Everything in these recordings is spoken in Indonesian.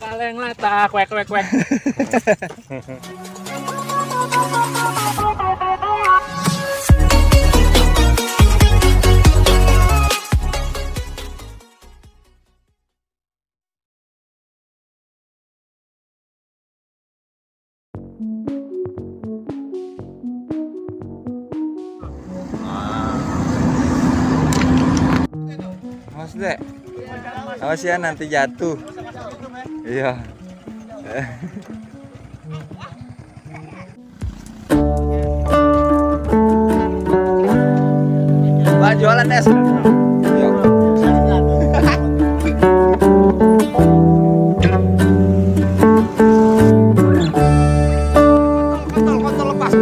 Kaleng lata, kwek kwek kwek. Mas Dek, awas ya nanti jatuh. Iya. Pak jualan es. Iya. Kontol lepas.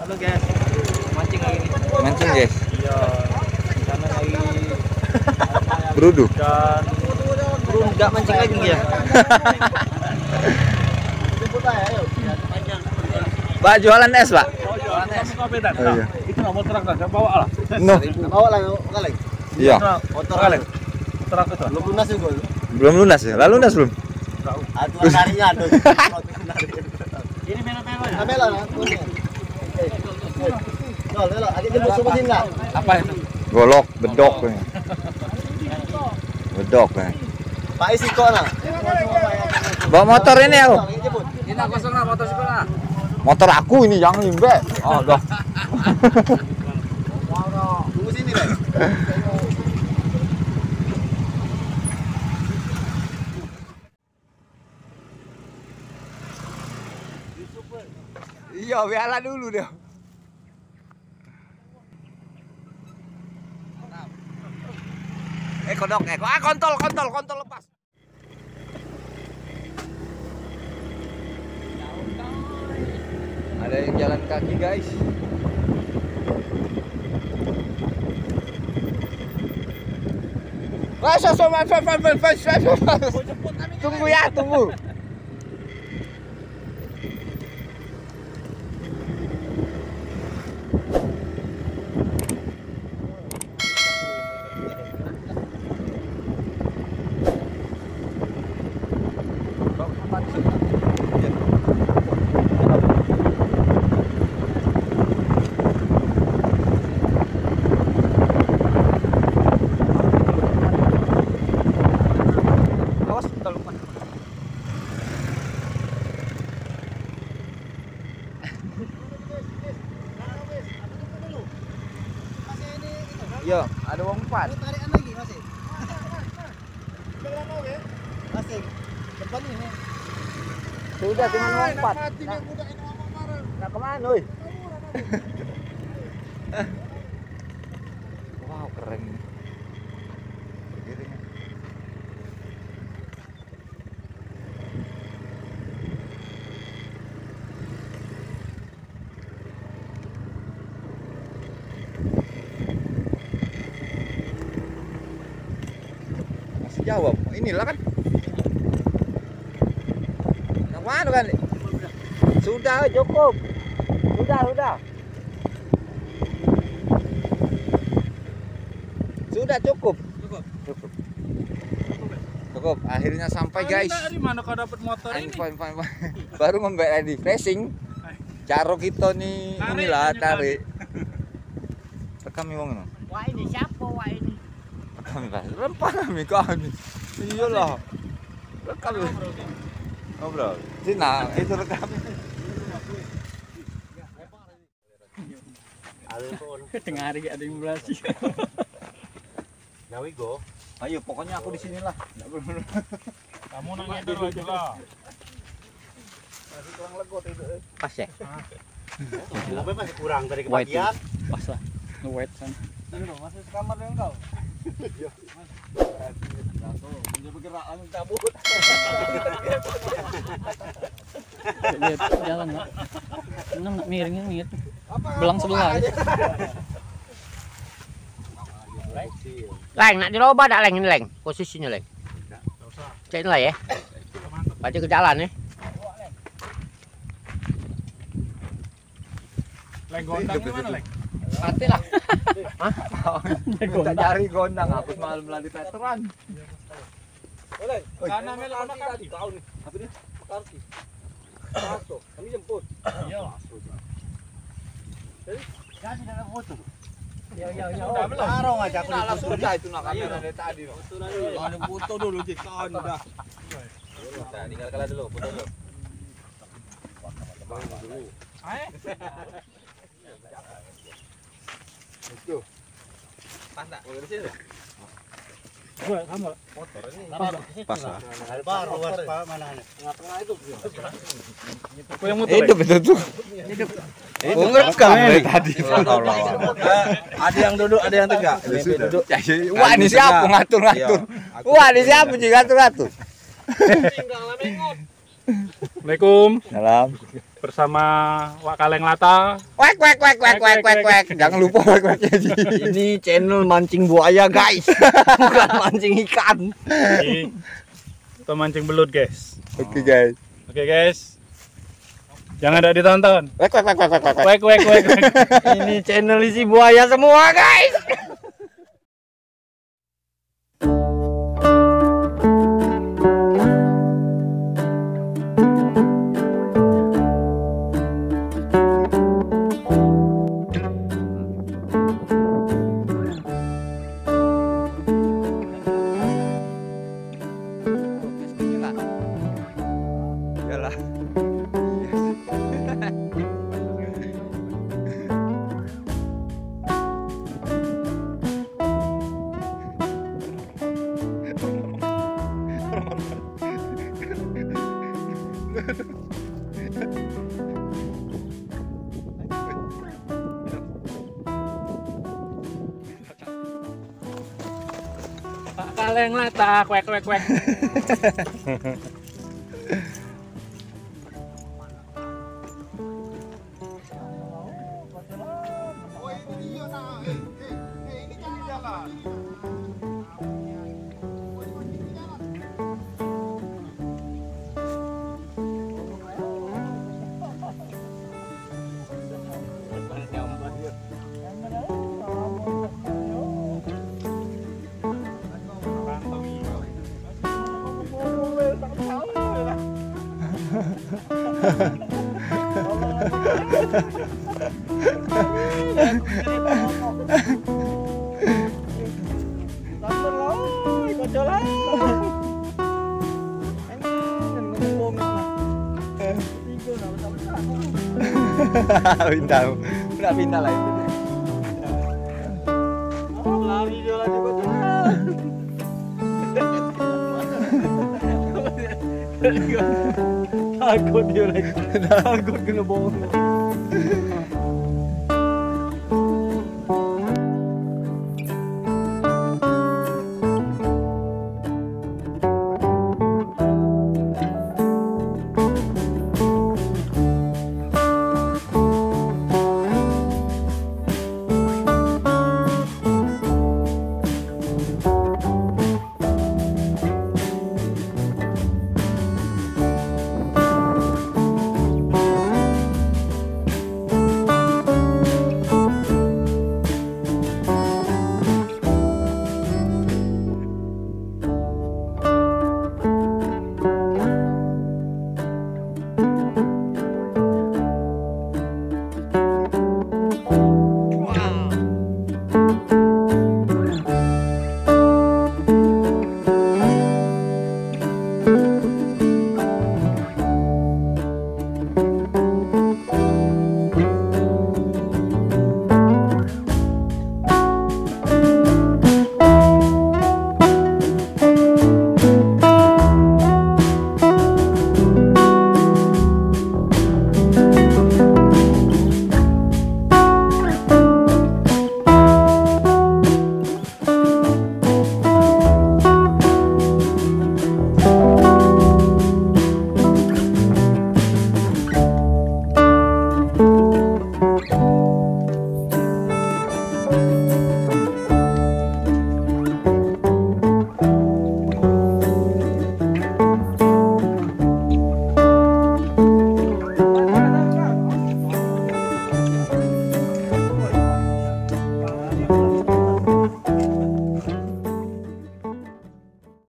Halo guys, mancing lagi nih. Mancing guys. Iya, di sana lagi Berudu. dan belum nggak mancing lagi ya. Pak jualan es, Pak. Oh, jualan es. Oh, iya. Itu nomor truk kan, bawa lah. No. Bawa lah kaleng. Iya. Motor kaleng. Truk itu. Belum lunas juga. Belum lunas ya? Lalu lunas belum? Aturan harinya ada. Ini melo-melo ya. Melo lah. Loh, ada jemput semua sini lah. Apa itu? Golok, bedok. Bedok. Pak isi kok nah. Bawa motor ini aku. Ini kosong lah motor sekolah. Motor aku ini jangan limbe. Oh, dah. Tunggu sini deh. Iya, biarlah dulu deh. Kodok, kontol lepas. Ada yang jalan kaki, guys. Tunggu ya, tunggu. Yo, ada uang 4. Tarikan lagi masih. Masih. Depan ini. Sudah dengan uang 4. Nah, kemana, oi? Wow, keren. Begini. Masih jawab. Inilah kan. Yang mana kan? Sudah cukup. Sudah. Sudah cukup. Cukup. Akhirnya sampai, guys. Dari mana kau dapat motor ini? Fine. Baru membeli di flashing. Caro kita nih inilah tarik. Rekam wong no. Wah ini siapa wah ini? Rekam lah. Rempah kami kami. Iyalah. Rekam. Ngobrol. Sini itu rekam. Tengah hari ada yang berasi. Gawi go. Ayo pokoknya aku di sini lah. Kamu nanya dulu aja lah. Masih kurang legot itu. Pas ya? Tapi masih kurang dari White kebagian. Pas lah. White sana. Masih sekamar dengan kau. Punya bergerak langsung cabut. Lihat jalan nggak? Enam miringnya nih. Belang sebelah aja. Leng, nak diroba dak leng ini leng, posisinya leng. Cek lah ya. Baca ke jalan ya. Leng gondang gimana leng? Mati lah. Kita cari gondang, aku malam melalui veteran. Karena melok kaki. Apa dia? Kaki. Masuk, kami jemput. Iya. Jadi dalam foto. Taruh aja aku Nah, langsung dah itu nak kamera dari tadi. Ada foto dulu jikan dah. Nah, tinggal kalah dulu, foto dulu. Ayo. Itu. Pas tak? Mau dari sini? Pas lah. Baru Pak mana nih? Tengah-tengah itu. Aku yang muter. Itu betul tuh. Itu ngerekam dari tadi. Ada yang duduk, ada yang tegak. Duduk. Wah, ini siapa ngatur-ngatur? Wah, ini siapa sih ngatur-ngatur? Assalamualaikum. Salam. Bersama Wak Kaleng Lata. Wek wek wek wek wek wek wek. Jangan lupa wek weknya Ji. Ini channel mancing buaya guys, bukan mancing ikan. Kita mancing belut guys. Oke guys. Oke guys. Jangan ada ditonton. Wek wek wek wek wek wek. Wek wek wek. Ini channel isi buaya semua guys. Yalah. Wak Kaleng Lata. Wek wek wek. Pindah, udah pindah lah itu. Lari dia lagi takut dia lagi, takut kena bohong.